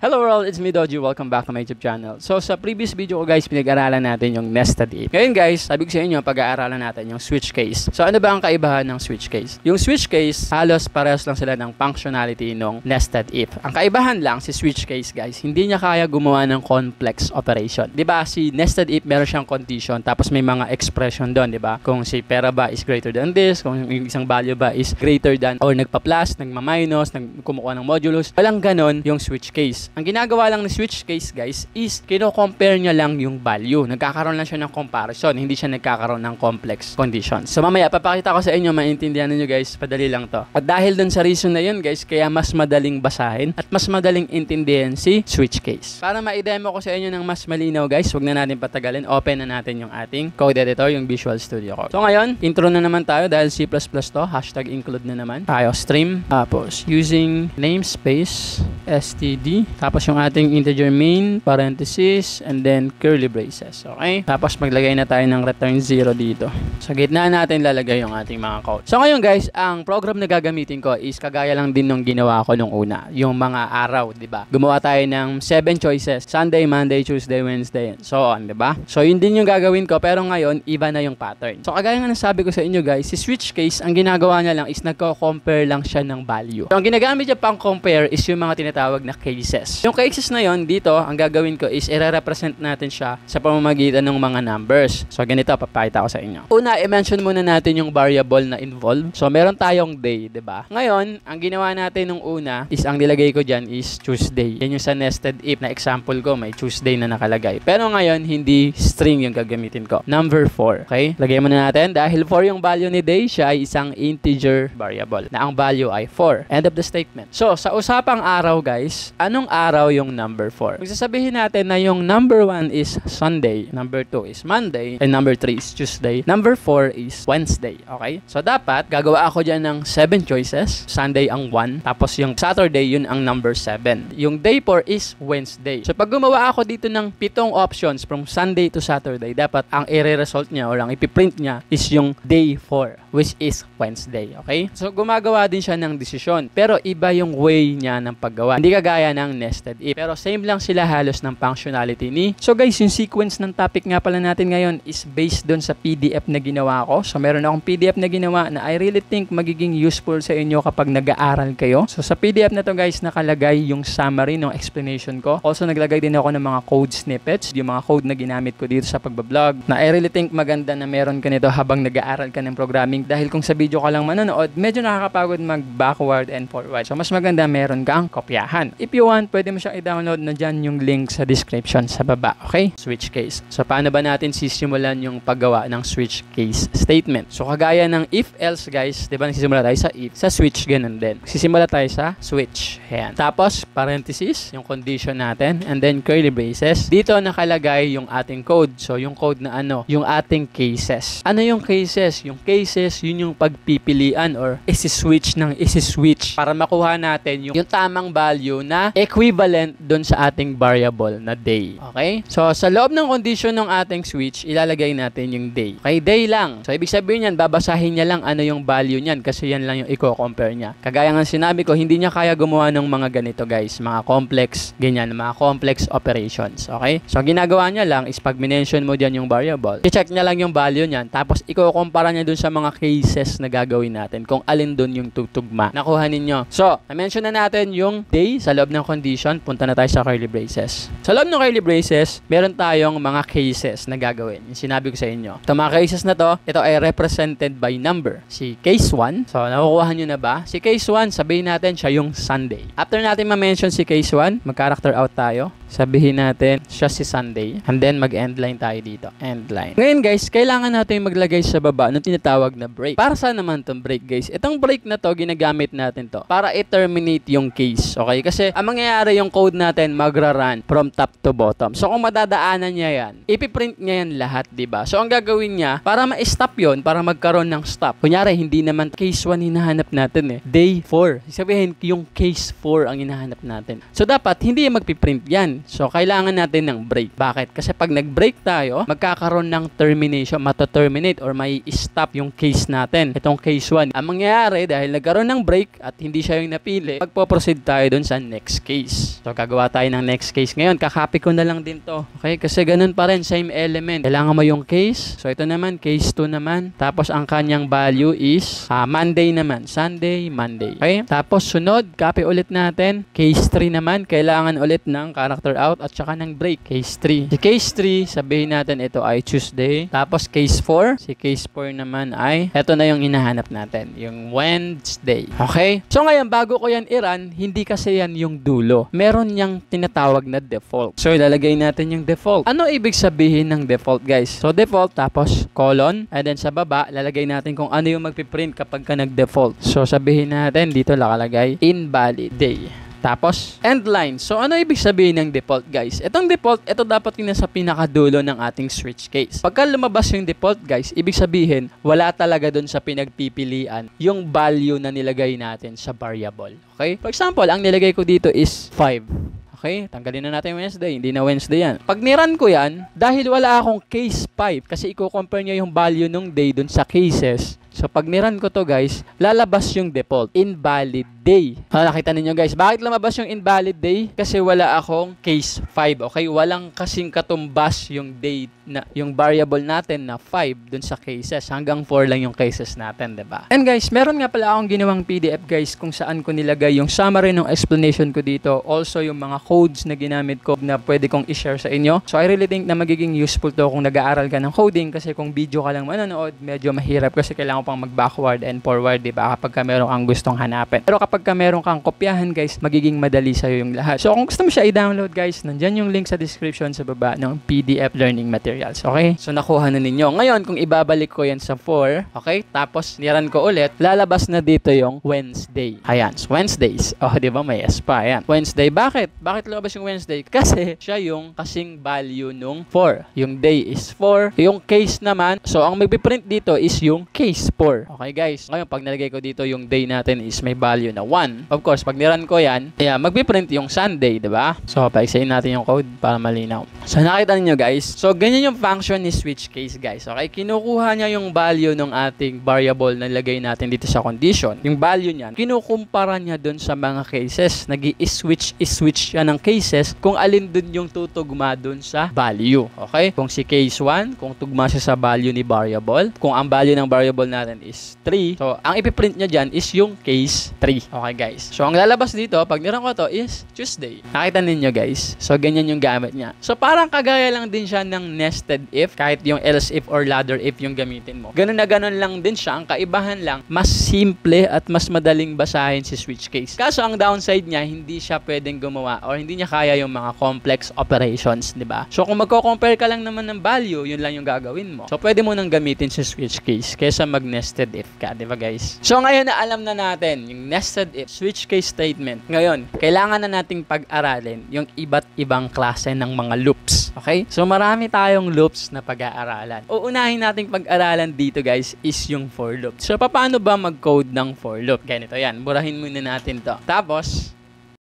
Hello world, it's me Doji. Welcome back to my YouTube channel. So sa previous video ko guys, pinag-aralan natin yung nested if. Ngayon guys, sabi ko sa inyo, pag-aaralan natin yung switch case. So ano ba ang kaibahan ng switch case? Yung switch case, halos parehas lang sila ng functionality ng nested if. Ang kaibahan lang si switch case guys, hindi niya kaya gumawa ng complex operation. 'Di ba? Si nested if meron siyang condition tapos may mga expression doon, 'di ba? Kung si pera ba is greater than this, kung yung isang value ba is greater than or nagpa-plus, nagma-minus, kumukuha ng modulus. Walang ganon yung switch case. Ang ginagawa lang ni switch case guys is kino-compare niya lang yung value. Nagkakaroon lang siya ng comparison, hindi siya nagkakaroon ng complex conditions. So mamaya papakita ko sa inyo, maintindihan niyo guys, padali lang to. At dahil dun sa reason na yun guys, kaya mas madaling basahin at mas madaling intindihan si switch case. Para ma-demo ko sa inyo ng mas malinaw guys, wag na natin patagalin, open na natin yung ating code editor, yung Visual Studio Code. So ngayon, intro na naman tayo dahil C++ to, hashtag include na naman. Tayo stream, tapos using namespace std, tapos yung ating integer main, parenthesis, and then curly braces. Okay? Tapos maglagay na tayo ng return 0 dito. Sa gitna natin lalagay yung ating mga code. So ngayon guys, ang program na gagamitin ko is kagaya lang din nung ginawa ko nung una. Yung mga araw, di ba? Gumawa tayo ng 7 choices. Sunday, Monday, Tuesday, Wednesday, and so on, di ba? So yun din yung gagawin ko, pero ngayon, iba na yung pattern. So kagaya nga nasabi ko sa inyo guys, si switch case, ang ginagawa niya lang is nagko-compare lang siya ng value. So ang ginagamit niya pang compare is yung mga tinatawag na cases. Yung cases na yon dito, ang gagawin ko is i-represent natin siya sa pamamagitan ng mga numbers. So ganito, papakita ko sa inyo. Una, i-mention muna natin yung variable na involved. So meron tayong day, 'di ba? Ngayon, ang ginawa natin nung una is ang nilagay ko diyan is Tuesday. Yan yung sa nested if na example ko, may Tuesday na nakalagay. Pero ngayon, hindi string yung gagamitin ko. Number 4, okay? Lagay muna natin dahil 4 yung value ni day, siya ay isang integer variable na ang value ay 4. End of the statement. So, sa usapang araw guys, anong araw yung number 4? Magsasabihin natin na yung number 1 is Sunday, number 2 is Monday, and number 3 is Tuesday, number 4 is Wednesday, okay? So dapat, gagawa ako dyan ng 7 choices, Sunday ang 1, tapos yung Saturday, yun ang number 7. Yung day 4 is Wednesday. So pag gumawa ako dito ng 7 options from Sunday to Saturday, dapat ang i-result niya or ang ipiprint niya is yung day 4, which is Wednesday, okay? So gumagawa din siya ng desisyon, pero iba yung way niya ng paggawa. Hindi kagaya ng nested if. Pero same lang sila halos ng functionality ni. So guys, yung sequence ng topic nga pala natin ngayon is based doon sa PDF na ginawa ko. So meron akong PDF na ginawa na I really think magiging useful sa inyo kapag nag-aaral kayo. So sa PDF na to guys, nakalagay yung summary ng explanation ko. Also naglagay din ako ng mga code snippets, yung mga code na ginamit ko dito sa pagbablog, na I really think maganda na meron ka nito habang nag-aaral ka ng programming, dahil kung sa video ka lang manonood, medyo nakakapagod mag-backward and forward. So mas maganda meron kang kopyahan. If you want, pwede mo siyang i-download na dyan yung link sa description sa baba. Okay? Switch case. So paano ba natin sisimulan yung paggawa ng switch case statement? So kagaya ng if else guys, di ba nagsisimula tayo sa if, sa switch ganun din. Sisimula tayo sa switch. Ayan. Tapos parenthesis, yung condition natin, and then curly braces. Dito nakalagay yung ating code. So yung code na ano, yung ating cases. Ano yung cases? Yung cases, yun yung pagpipilian or isi-switch ng isi-switch para makuha natin yung tamang value na equivalent doon sa ating variable na day. Okay? So, sa loob ng condition ng ating switch, ilalagay natin yung day. Okay? Day lang. So, ibig sabihin yan, babasahin niya lang ano yung value niyan kasi yan lang yung i-compare niya. Kagaya nga sinabi ko, hindi niya kaya gumawa ng mga ganito guys. Mga complex, ganyan, mga complex operations. Okay? So, ginagawa niya lang is pag minention mo dyan yung variable, i-check niya lang yung value niyan, tapos i-compare niya dun sa mga cases na gagawin natin kung alin dun yung tutugma. Nakuha ninyo. So, na-mention na natin yung day sa loob ng condition. Punta na tayo sa curly braces. Sa loob ng curly braces, meron tayong mga cases na gagawin. Yung sinabi ko sa inyo. Ito mga cases na to, ito ay represented by number. Si case 1, so nakukuha nyo na ba? Si case 1, sabihin natin siya yung Sunday. After natin ma-mention si case 1, mag-character out tayo. Sabihin natin siya si Sunday. And then mag-end line tayo dito. End line. Ngayon guys, kailangan natin maglagay sa baba ng tinatawag na break. Para saan naman itong break guys? Itong break na to, ginagamit natin to para i-terminate yung case. Okay? Kasi ang mangyayari yung code natin magra-run from top to bottom. So kung madadaanan niya yan, ipiprint niya yan lahat, diba? So ang gagawin niya, para ma-stop yon, para magkaroon ng stop. Kunyari, hindi naman case 1 hinahanap natin eh. Day 4. Sabihin, yung case 4 ang hinahanap natin. So dapat, hindi magpiprint yan. So, kailangan natin ng break. Bakit? Kasi pag nag-break tayo, magkakaroon ng termination, mato-terminate or may stop yung case natin. Itong case 1. Ang mangyayari, dahil nagkaroon ng break at hindi siya yung napili, magpo-proceed tayo dun sa next case. case. So, gagawa tayo ng next case. Ngayon, kakopy ko na lang din to. Okay? Kasi ganun pa rin, same element. Kailangan mo yung case. So, ito naman, case 2 naman. Tapos, ang kanyang value is Monday naman. Sunday, Monday. Okay? Tapos, sunod, copy ulit natin. Case 3 naman, kailangan ulit ng character out at saka ng break. Case 3. Si case 3, sabihin natin ito ay Tuesday. Tapos, case 4. Si case 4 naman ay, ito na yung hinahanap natin. Yung Wednesday. Okay? So, ngayon, bago ko yan i-run, hindi kasi yan yung dulo. Meron niyang tinatawag na default. So, ilalagay natin yung default. Ano ibig sabihin ng default, guys? So, default, tapos colon, and then sa baba, lalagay natin kung ano yung magpiprint kapag ka nag-default. So, sabihin natin, dito nakalagay, invalid day. Tapos, end line. So, ano ibig sabihin ng default, guys? Itong default, ito dapat yung nasa pinakadulo ng ating switch case. Pagka lumabas yung default, guys, ibig sabihin, wala talaga dun sa pinagpipilian yung value na nilagay natin sa variable. Okay? For example, ang nilagay ko dito is 5. Okay? Tanggalin na natin yung Wednesday. Hindi na Wednesday yan. Pag niran ko yan, dahil wala akong case 5, kasi i-compare niya yung value ng day dun sa cases. So, pag niran ko to, guys, lalabas yung default. Invalid day. Nakita ninyo, guys. Bakit lumabas yung invalid day? Kasi wala akong case 5. Okay? Walang kasing katumbas yung day na, yung variable natin na 5 dun sa cases. Hanggang 4 lang yung cases natin, diba? And guys, meron nga pala akong ginawang PDF, guys, kung saan ko nilagay yung summary ng explanation ko dito. Also, yung mga codes na ginamit ko na pwede kong i-share sa inyo. So, I really think na magiging useful to kung nag-aaral ka ng coding, kasi kung video ka lang manonood, medyo mahirap kasi kailangan pang mag-backward and forward, diba? Kapag ka meron kang gustong hanapin. Pero kapag ka meron kang kopyahan, guys, magiging madali sa'yo yung lahat. So, kung gusto mo siya i-download, guys, nandyan yung link sa description sa baba ng PDF learning materials. Okay? So, nakuha na ninyo. Ngayon, kung ibabalik ko yan sa 4, okay? Tapos, niran ko ulit, lalabas na dito yung Wednesday. Ayan. So, Wednesdays. Oh, diba? May S pa. Ayan. Wednesday. Bakit? Bakit lumabas yung Wednesday? Kasi, siya yung kasing value nung 4. Yung day is 4. Yung case naman, so, ang magpiprint dito is yung case 4. Okay, guys. Ngayon, pag nalagay ko dito yung day natin is may value na 1. Of course, pag niran ko yan, magpiprint yung Sunday, diba? So, paiksayin natin yung code para malinaw. So, nakita niyo, guys. So, ganyan yung function ni switch case, guys. Okay? Kinukuha niya yung value ng ating variable na lagay natin dito sa condition. Yung value niyan, kinukumpara niya dun sa mga cases. Nag-i-switch siya ng cases kung alin dun yung tutugma dun sa value. Okay? Kung si case 1, kung tugma siya sa value ni variable. Kung ang value ng variable natin is 3. So, ang ipiprint niya dyan is yung case 3. Okay, guys. So, ang lalabas dito, pag niran ko to is Tuesday. Nakita ninyo, guys. So, ganyan yung gamit niya. So, parang kagaya lang din siya ng nested if, kahit yung else if or ladder if yung gamitin mo. Ganun na ganun lang din siya. Ang kaibahan lang, mas simple at mas madaling basahin si switch case. Kaso, ang downside niya, hindi siya pwedeng gumawa or hindi niya kaya yung mga complex operations, di ba? So, kung magko-compare ka lang naman ng value, yun lang yung gagawin mo. So, pwede mo nang gamitin si switch case kaysa mag-nested if ka, di ba, guys? So, ngayon na alam na natin yung nested if, switch case statement. Ngayon, kailangan na nating pag-aralin yung iba't ibang klase ng mga loops. Okay? So, marami tayong loops na pag-aaralan. Uunahin nating pag-aralan dito, guys, is yung for loop. So, paano ba mag-code ng for loop? Ganito yan. Burahin muna natin to. Tapos,